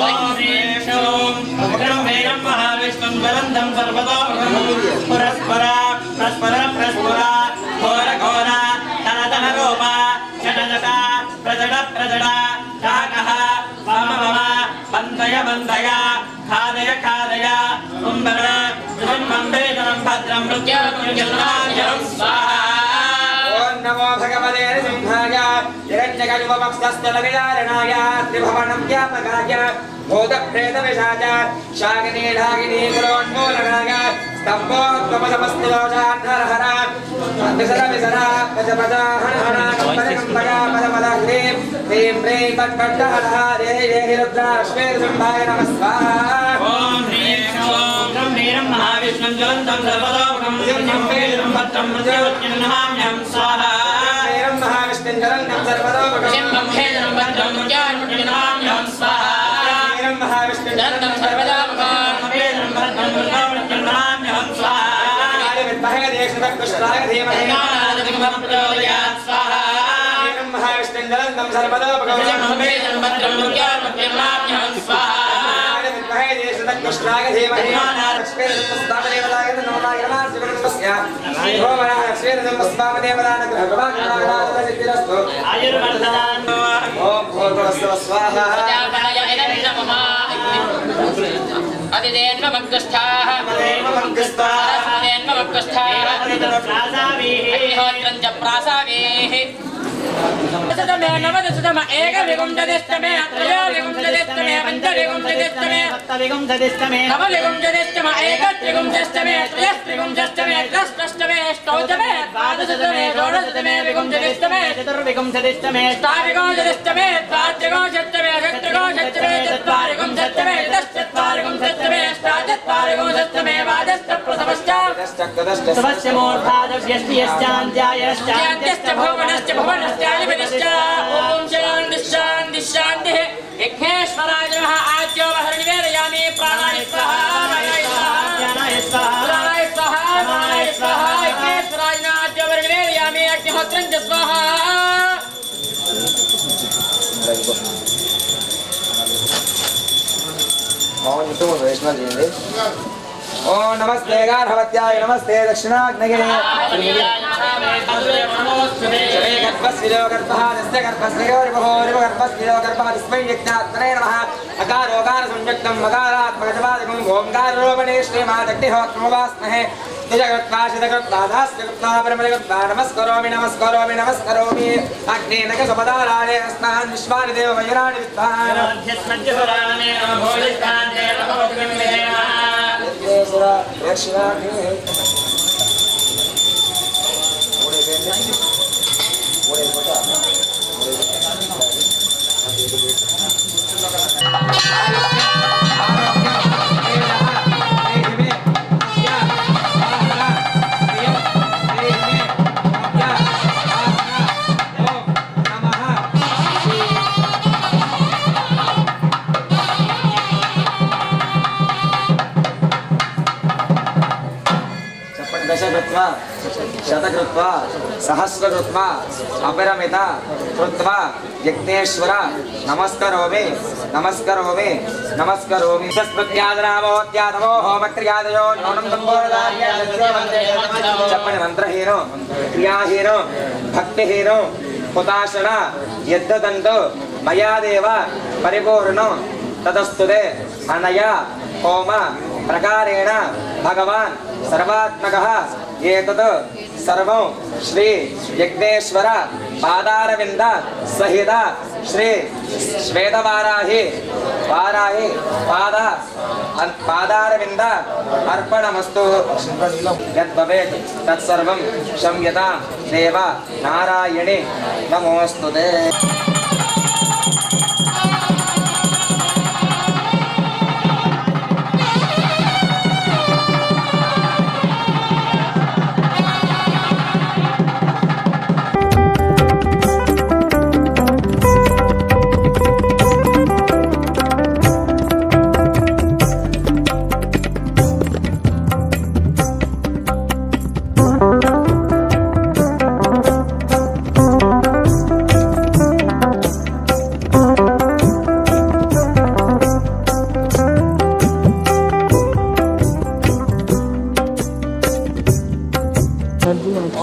ॐ ह्रीं क्षौं ब्रह्मेरं महाविष्णुं वदन्तं सर्वतोमुखं पुरस्फुर प्रस्फुर प्रस्फुर घोर घोर तन तन रूपा जड जड प्रजड प्रजड काकः मम मम बन्धय बन्धय खादय खादय कुम्भल इदं बम्बेजनं भद्रं मृत्युर्नमाम्यहं स्वाहा ॐ नमो भगवते नृसिंहाय हिरण्यगर्भवक्षस्थलविदारणाय त्रिभुवनव्यापकाय भूतप्रेतपिशाच शाकिनीढाकिनी कुलोन्मूलनाय स्तम्भोद्भवसमस्तदोषान् हर हर विसर विसर भज भज हन हन कंबल कंबय मद मद ह्रीं ह्रीं ह्रीं फट् फट् हरः देहि देहि रुद्राश्वेर्सिंहाय नमः स्वाहा ॐ ह्रीं क्षौं ब्रह्मेरं महाविष्णुं ज्वलन्तं सर्वतोमुखं बम्बेजनं भद्रं मृत्युर्नमाम्यहं स्वाहा ॐ महाविष्णुं जलन्तं सर्वतोमुखं बम्भेजनं भद्रं मृत्युर्नमाम्यहं स्वाहा ॐ महाविष्णुं जलन्तं सर्वतोमुखं बम्बेजनं भद्रं मृत्युर्नमाम्यहं स्वाहा विद्महे देशदकृष्णाय धीमहि प्रचोदयात् स्वाहा ॐ महाविष्णुं जलन्तं सर्वतोमुखं बम्भेजनं भद्रं मृत्युर्नमाम्यहं स्वाहा विद्महे देशदकृष्णाय धीमहि लक्ष्मीर्नमस्तामदेवताय नमः नमः शिवनमस्या ओमनः लक्ष्मीर्नमस्तामदेवताय ग्रहप्रभाकराणासिद्धिरस्तु आयुर्वर्धनान् ॐ भूर्भुवस्सुवः स्वाहा अतिदेन्वमग्रस्थाः अग्निहोत्रं च प्रासावेः दशतमे नवदशतम एकविंशतिस्तमे त्रयोविंशतिस्तमे पञ्चविंशतिस्तमे सप्तविंशतिस्तमे नवविंशतिस्तम एकत्रिविंशतिस्तमे त्रयस्त्रिविंशतिस्तमे षष्ठस्तमे अष्टौतमे द्वादशतमे षोडशतमे विंशतिस्तमे चतुर्विंशतिस्तमे अष्टाविंशतिस्तमे द्वात्रिविंशतिस्तमे षट्त्रिविंशतिस्तमे चत्वारिविंशतिस्तमे चतुश्चत्वारिविंशतिस्तमे अष्टाचत्वारिविंशतिस्तमे द्वादशप्रथमश्च स्वस्य मूर्धादव्यस्त्यश्चान्त्यायश्चान्त्यश्च भुवनश्च भुवनश्चाधिपतिश्च ॐ शान्तिः शान्तिः शान्तिः विघ्नेश्वराय नमः आद्यो वहर्निवेदयामि प्राणाय स्वाहा प्राणाय स्वाहा प्राणाय स्वाहा प्राणाय स्वाहा विघ्नेश्वराय नमः आद्यो वहर्निवेदयामि अग्निहोत्रं च स्वाहा ओम नमस्ते गार्हवत्याय नमस्ते दक्षिणाग्नये गर्भस्विलो गर्भहारस्य गर्भस्विलो गर्भहारस्मै यज्ञात्मने नमः अकारोकार संयुक्तं मकारात्मकजवादिगुं ओंकारोपणे श्रीमादग्निहोत्रमुपास्महे निजगत्वाशितगत्वाधास्यगत्वा परमजगत्वा नमस्करोमि नमस्करोमि नमस्करोमि अग्नेनक सपदाराणे अस्मान् विश्वानि देव मयुराणि विद्वान् शतकृत्वा सहस्रकृत्वा अपरमित कृत्वा यज्ञेश्वर नमस्करोमि नमस्करोमि नमस्करोमि तस्मद्यादनामोद्यातमो होमक्रियादयो नौनं संबोधदार्य चप्पनि मंत्रहीनो क्रियाहीनो भक्तिहीनो हुताशण यद्दन्तु मया देव परिपूर्णं तदस्तुते अनया होम प्रकारेण भगवान् सर्वात्मकः एतत् सर्वं श्री यज्ञेश्वर पादारविन्द सहित श्री श्वेतवाराहि पादारविन्द अर्पणमस्तु यद्भवेत् तत्सर्वं क्षम्यतां देव नारायणे नमोऽस्तुते।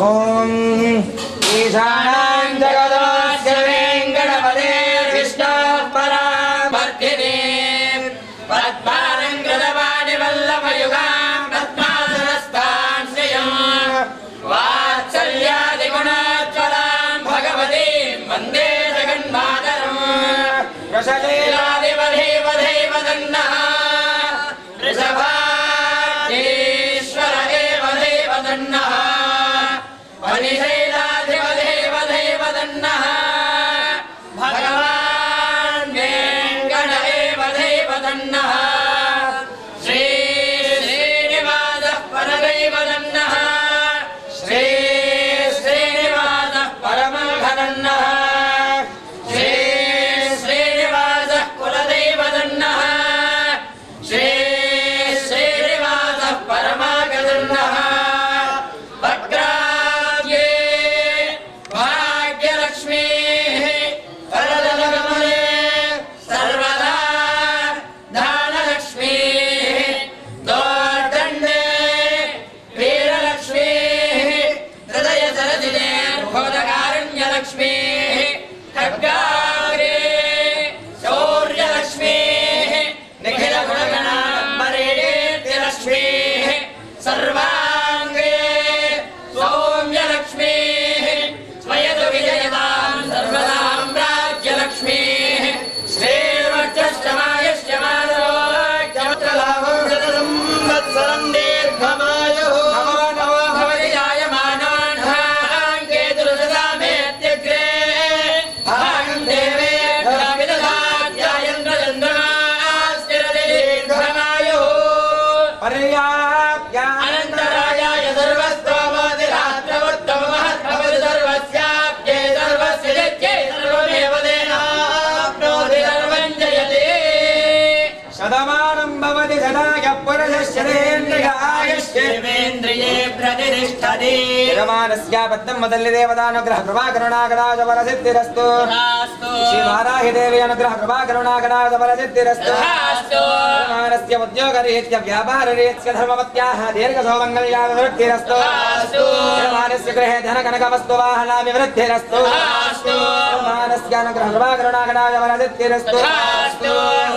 ओम ईशानां जगदस्य वेंकटपते विष्णुपरामर्थिने पद्मानं कृतवाणि वल्लभयुगां पद्मासनस्थां श्रियं वात्सल्यादिगुणोज्ज्वलां भगवतीं वन्दे जगन्मातरम् वृषलीलादिवधेव दन्नः वृषभाधीश्वर एव देव दन्नः परिशैलाधिपदेव दन्नः भगवान् वेङ्कट एव देव दन्नः श्री श्रीनिवासः परदैव दन्नः श्री श्रीनिवासः परमघदन्नः श्री श्रीनिवासः कुलदैव दन्नः श्री श्रीनिवासः परमागदन्नः सर्वांगे सौम्यलक्ष्मी स्वयं विजयतां सर्वसाम्राज्यलक्ष्मी श्रीर्वक्षश्चमायश्चमारोग्यमत्रलाभं शतसंवत्सरं दीर्घमायुः नमो भवति जायमानान् केतुर्दशामेत्यग्रे अहं देवेभ्यः विदधात्यायन्द्रचन्द्रमास्तिरति दीर्घमायुः अनन्तरायाय सर्वस्तोमोदिरात्रवत्तममहत्भवति सर्वस्याप्ये सर्वस्य जज्ञे सर्वमेव तेनाप्नोति सर्वं जयते शतमानं भवति सदाय पुरुषश्चरेन्द्रिय आयुष्येवेन्द्रिये प्रतिष्ठति यजमानस्य पद्मं मदल्लि देवतानुग्रह कृपा करुणाकटाक्ष फलसिद्धिरस्तु श्री वाराहि देवी अनुग्रह कृपा करुणाकटाक्ष फलसिद्धिरस्तु यजमानस्य उद्योगरीत्या व्यापाररीत्या धर्मवत्याः दीर्घसौमङ्गल्याभिवृद्धिरस्तु यजमानस्य गृहे धनकनकवस्तु वाहनाभिवृद्धिरस्तु यजमानस्य अनुग्रह कृपा करुणाकटाक्ष फलसिद्धिरस्तु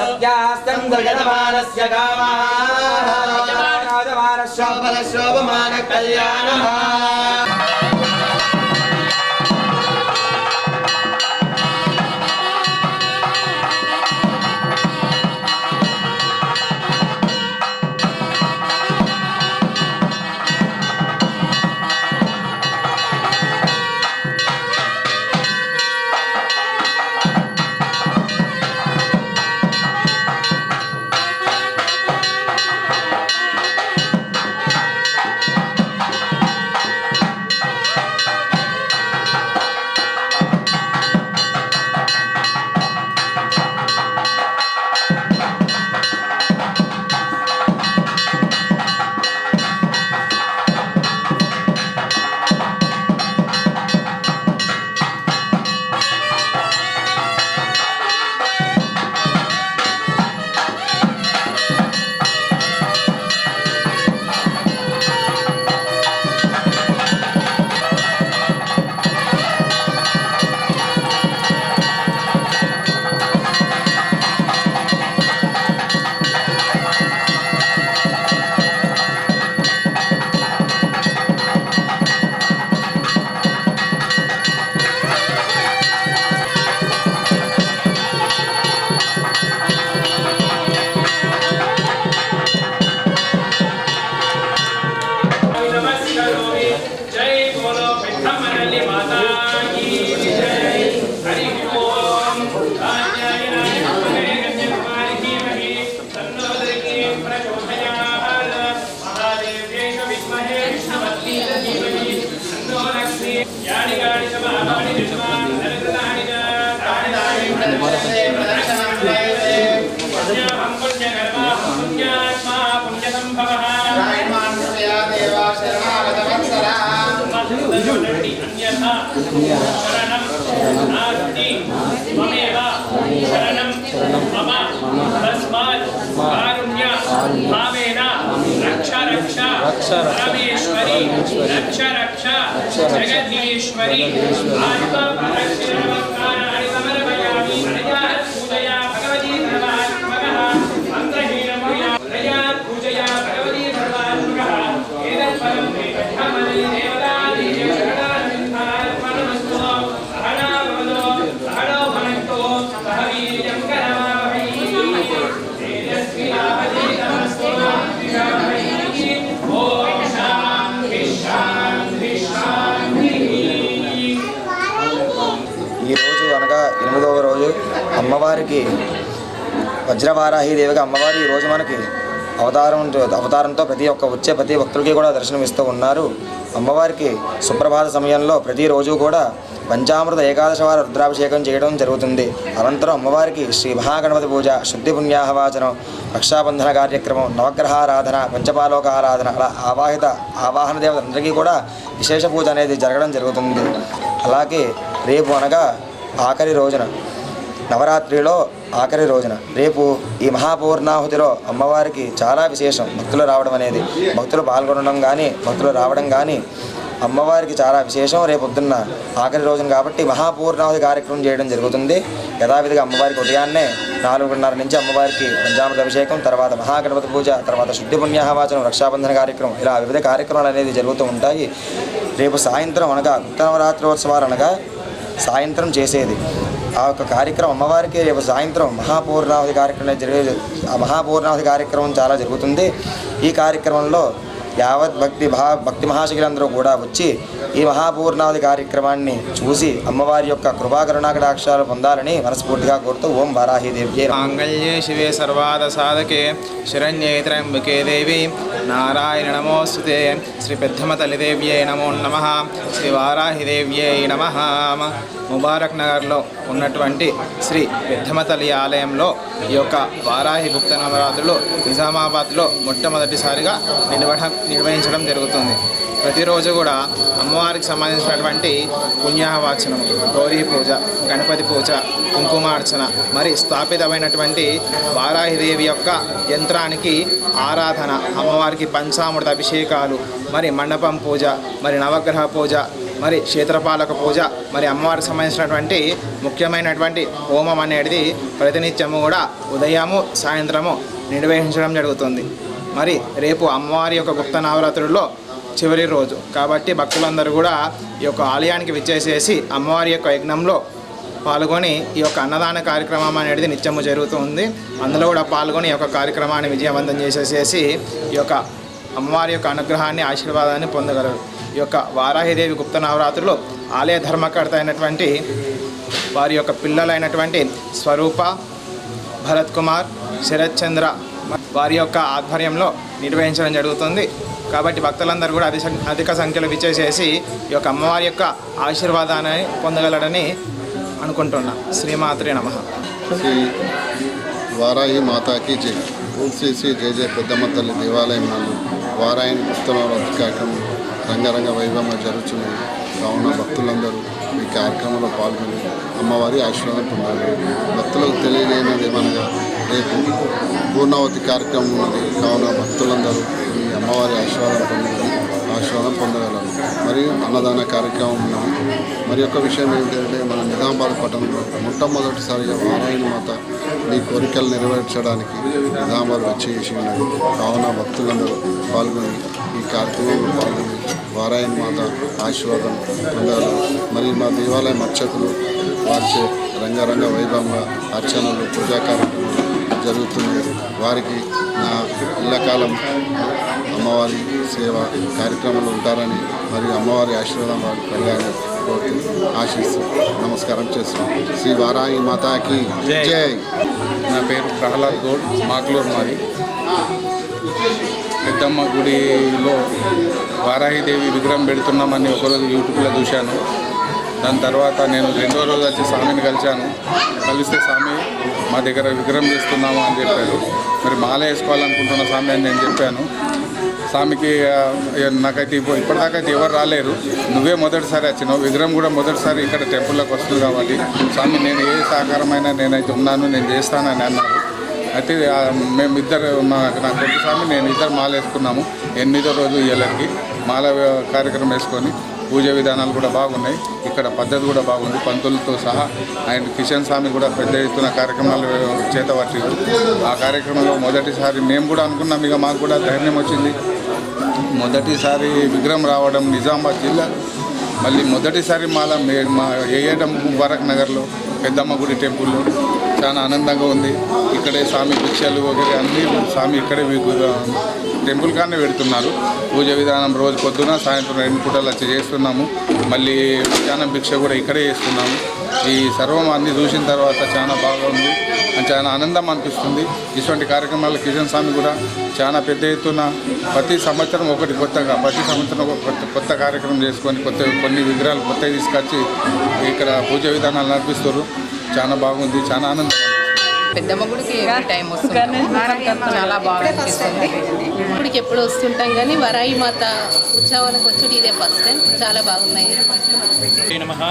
सत्यास्तं यजमानस्य कामः शोभमान कल्याणः ఈరోజు అనగా 8వ రోజు అమ్మవారికి వజ్రవారాహి దేవిగా అమ్మవారి ఈరోజు మనకి అవతారంతో వచ్చే ప్రతి భక్తులకి కూడా దర్శనమిస్తూ ఉన్నారు. అమ్మవారికి సుప్రభాత సమయంలో ప్రతిరోజు కూడా పంచామృత ఏకాదశవార రుద్రాభిషేకం చేయడం జరుగుతుంది. అనంతరం అమ్మవారికి శ్రీ మహాగణపతి పూజ, శుద్ధి పుణ్యాహవాచనం, రక్షాబంధన కార్యక్రమం, నవగ్రహారాధన, పంచపాలోక ఆరాధన, అలా ఆవాహన దేవతలందరికీ కూడా విశేష పూజ అనేది జరగడం జరుగుతుంది. అలాగే రేపు అనగా ఆఖరి రోజున, నవరాత్రిలో ఆఖరి రోజున రేపు ఈ మహాపూర్ణాహుతిలో అమ్మవారికి చాలా విశేషం. భక్తులు రావడం అనేది, భక్తులు పాల్గొనడం కానీ, భక్తులు రావడం కానీ అమ్మవారికి చాలా విశేషం. రేపు పొద్దున్న ఆఖరి రోజున కాబట్టి మహాపూర్ణాహుతి కార్యక్రమం చేయడం జరుగుతుంది. యథావిధిగా అమ్మవారికి ఉదయాన్నే 4:30 నుంచి అమ్మవారికి పంచామృత అభిషేకం, తర్వాత మహాగణపతి పూజ, తర్వాత శుద్ధి పుణ్యాహవాచనం, రక్షాబంధన కార్యక్రమం, ఇలా వివిధ కార్యక్రమాలు అనేది జరుగుతూ ఉంటాయి. రేపు సాయంత్రం అనగా గుప్త నవరాత్రోత్సవాలు అనగా సాయంత్రం చేసేది ఆ యొక్క కార్యక్రమం అమ్మవారికి రేపు సాయంత్రం మహాపూర్ణాహుతి కార్యక్రమం చాలా జరుగుతుంది. ఈ కార్యక్రమంలో యావత్ భక్తి మహాశిఖులందరూ కూడా వచ్చి ఈ మహాపూర్ణావధి కార్యక్రమాన్ని చూసి అమ్మవారి యొక్క కృపాకరుణాకటాక్షాలు పొందాలని మనస్ఫూర్తిగా కోరుతూ ఓం వారాహీదేవ్యే మాంగళ్యే శివే సర్వాద సాధకే శరణ్యే త్రయంబకే దేవి నారాయణ నమోస్తుతే శ్రీ పెద్దమ్మ తల్లిదేవ్యే నమో నమః శ్రీ వారాహిదేవ్యే నమః. ముబారక్ నగర్లో ఉన్నటువంటి శ్రీ పెద్దమ్మ తల్లి ఆలయంలో ఈ యొక్క వారాహి గుప్త నవరాత్రులు నిజామాబాద్లో మొట్టమొదటిసారిగా నిర్వహించడం జరుగుతుంది. ప్రతిరోజు కూడా అమ్మవారికి సంబంధించినటువంటి పుణ్యాహవాచనం, గౌరీ పూజ, గణపతి పూజ, కుంకుమార్చన, మరి స్థాపితమైనటువంటి వారాహిదేవి యొక్క యంత్రానికి ఆరాధన, అమ్మవారికి పంచామృత అభిషేకాలు, మరి మండపం పూజ, మరి నవగ్రహ పూజ, మరి క్షేత్రపాలక పూజ, మరి అమ్మవారికి సంబంధించినటువంటి ముఖ్యమైనటువంటి హోమం అనేది ప్రతినిత్యము కూడా ఉదయము సాయంత్రము నిర్వహించడం జరుగుతుంది. మరి రేపు అమ్మవారి యొక్క గుప్త నవరాత్రుల్లో చివరి రోజు కాబట్టి భక్తులందరూ కూడా ఈ యొక్క ఆలయానికి విచ్చేసేసి అమ్మవారి యొక్క యజ్ఞంలో పాల్గొని ఈ యొక్క అన్నదాన కార్యక్రమం అనేది నిత్యము జరుగుతుంది. అందులో కూడా పాల్గొని ఈ యొక్క కార్యక్రమాన్ని విజయవంతం చేసేసి ఈ యొక్క అమ్మవారి యొక్క అనుగ్రహాన్ని, ఆశీర్వాదాన్ని పొందగలరు. ఈ యొక్క వారాహిదేవి గుప్త నవరాత్రులు ఆలయ ధర్మకర్త అయినటువంటి వారి యొక్క పిల్లలైనటువంటి స్వరూప, భరత్ కుమార్, శరత్ చంద్ర వారి యొక్క ఆధ్వర్యంలో నిర్వహించడం జరుగుతుంది. కాబట్టి భక్తులందరూ కూడా అధిక సంఖ్యలో విచ్చేసేసి ఈ యొక్క అమ్మవారి యొక్క ఆశీర్వాదాన్ని పొందగలడని అనుకుంటున్నా. శ్రీమాత్రే నమః. శ్రీ వారాహి మాతాకి జై. శ్రీ శ్రీ జయ జయ పెద్దమ్మ తల్లి దేవాలయం నందు వారాయని గుప్తనవరాత్రి కార్యక్రమం రంగరంగ వైభవంగా జరుగుతున్నది. కావున భక్తులందరూ ఈ కార్యక్రమంలో పాల్గొని అమ్మవారి ఆశీర్వాదం పొందాలి. భక్తులకు తెలియలేనిది ఏమనగా రేపు పూర్ణావతి కార్యక్రమం ఉన్నది. కావున భక్తులందరూ ఈ అమ్మవారి ఆశీర్వాదం పొందగలరు. మరియు అన్నదాన కార్యక్రమం ఉన్నది. మరి యొక్క విషయం ఏంటంటే మన నిజామాబాద్ పట్టణంలో మొట్టమొదటిసారిగా వారాయని మాత మీ కోరికలు నెరవేర్చడానికి నిజామాబాద్ వచ్చేసి ఉన్నది. కావున భక్తులందరూ పాల్గొని ఈ కార్యక్రమంలో పాల్గొని వారాయని మాత ఆశీర్వాదం పొందగలరు. మరియు మా దేవాలయం అర్చకులు వారిచే రంగరంగ వైభవంగా అర్చనలు, పూజా కార్యక్రమాలు జరుగుతుంది. వారికి నా ఎల్లకాలం అమ్మవారి సేవ కార్యక్రమాలు ఉంటారని మరియు అమ్మవారి ఆశీర్వాదం వారికి కలగాలని కోరుతూ ఆశిస్తూ నమస్కారం చేస్తున్నాం. శ్రీ వారాహి మాతాకి జై. నా పేరు ప్రహ్లాద్ గౌడ్, మాక్లూరు మాది. పెద్దమ్మ గుడిలో వారాహిదేవి విగ్రహం పెడుతున్నామని ఒకరోజు యూట్యూబ్లో చూశాను. దాని తర్వాత నేను 2వ రోజు వచ్చి స్వామిని కలిస్తే స్వామి మా దగ్గర విగ్రహం చేస్తున్నాము అని చెప్పారు. మరి మాల వేసుకోవాలనుకుంటున్న స్వామి అని నేను చెప్పాను. స్వామికి నాకైతే ఇప్పటిదాకైతే ఎవరు రాలేరు, నువ్వే మొదటిసారి వచ్చినావు. విగ్రహం కూడా మొదటిసారి ఇక్కడ టెంపుల్లోకి వస్తుంది కాబట్టి స్వామి నేను ఏ సహకారమైనా నేనైతే ఉన్నాను, నేను చేస్తానని అన్నారు. అయితే మేమిద్దరు నా కొడుకు స్వామి నేను ఇద్దరు మాల వేసుకున్నాము. 8వ రోజు ఇయ్యలకి మాల కార్యక్రమం వేసుకొని పూజ విధానాలు కూడా బాగున్నాయి. ఇక్కడ పద్ధతి కూడా బాగుంది. పంతులతో సహా ఆయన కిషన్ స్వామి కూడా పెద్ద ఎత్తున కార్యక్రమాలు చేతపట్టారు. ఆ కార్యక్రమంలో మొదటిసారి మేము కూడా అనుకున్నాం, ఇక మాకు కూడా ధైర్యం వచ్చింది. మొదటిసారి విగ్రహం రావడం నిజామాబాద్ జిల్లా, మళ్ళీ మొదటిసారి మాల మా ఏయడం ముబారక్ నగర్లో పెద్దమ్మ గుడి టెంపుల్లో చాలా ఆనందంగా ఉంది. ఇక్కడే స్వామి భిక్షలు వగేరే అన్నీ స్వామి ఇక్కడే టెంపుల్ కానీ పెడుతున్నారు. పూజ విధానం రోజు పొద్దున సాయంత్రం 2 పూటలు వచ్చి చేస్తున్నాము. మళ్ళీ మధ్యాహ్నం భిక్ష కూడా ఇక్కడే చేస్తున్నాము. ఈ సర్వం అన్నీ చూసిన తర్వాత చాలా బాగుంది, చాలా ఆనందం అనిపిస్తుంది. ఇటువంటి కార్యక్రమాలు కిషన్ స్వామి కూడా చాలా పెద్ద ఎత్తున ప్రతి సంవత్సరం ఒకటి కొత్తగా ప్రతి సంవత్సరం ఒక కొత్త కార్యక్రమం చేసుకొని కొన్ని విగ్రహాలు కొత్తగా తీసుకొచ్చి ఇక్కడ పూజ విధానాలు నడిపిస్తారు. చాలా బాగుంది, చాలా ఆనందం. పెద్దమ్మ గుడికి టైం వస్తుంది, చాలా బాగా అనిపిస్తుంది. గుడికి ఎప్పుడు వస్తుంటాం కానీ వరాయి మాత ఉత్సవాలకు వచ్చి ఇదే ఫస్ట్ టైం, చాలా బాగున్నాయి. నమః.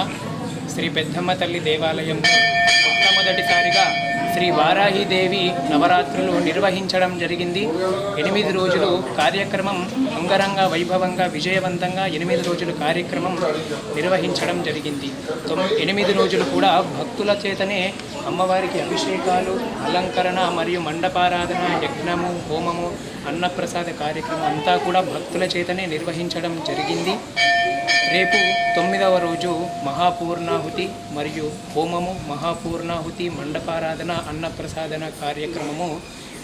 శ్రీ పెద్దమ్మ తల్లి దేవాలయంలో మొట్టమొదటిసారిగా శ్రీ వారాహిదేవి నవరాత్రులు నిర్వహించడం జరిగింది. 8 రోజులు కార్యక్రమం అంగరంగ వైభవంగా విజయవంతంగా 8 రోజులు కార్యక్రమం నిర్వహించడం జరిగింది. 8 రోజులు కూడా భక్తుల చేతనే అమ్మవారికి అభిషేకాలు, అలంకరణ మరియు మండపారాధన, యజ్ఞము, హోమము, అన్నప్రసాద కార్యక్రమం అంతా కూడా భక్తుల చేతనే నిర్వహించడం జరిగింది. రేపు 9వ రోజు మహాపూర్ణాహుతి మరియు హోమము, మహాపూర్ణాహుతి, మండపారాధన, అన్నప్రసాదన కార్యక్రమము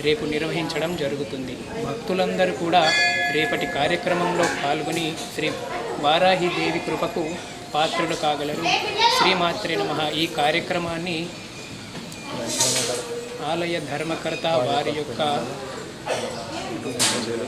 రేపు నిర్వహించడం జరుగుతుంది. భక్తులందరూ కూడా రేపటి కార్యక్రమంలో పాల్గొని శ్రీ వారాహిదేవి కృపకు పాత్రులు కాగలరు. శ్రీమాత్రే నమః. ఈ కార్యక్రమాన్ని ఆలయ ధర్మకర్త వారి యొక్క